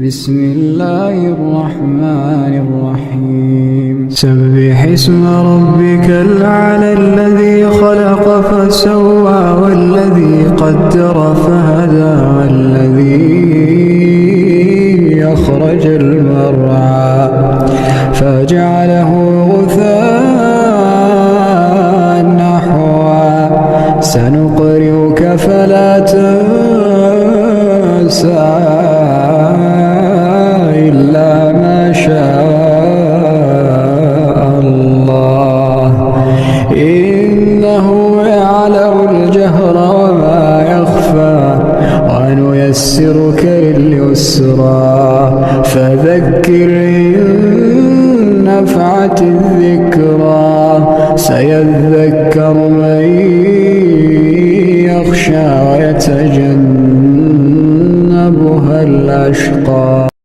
بسم الله الرحمن الرحيم سبح اسم ربك الأعلى الذي خلق فسوى والذي قدر فهدى والذي أخرج المرعى فجعله غثاء نحوا سنقرئك فلا تنسى إلا ما شاء الله إنه يعلم الجهر وما يخفى ونيسرك لليسرى فذكر إن نفعت الذكرى سيذكر من يخشى ويتجنبها الأشقى.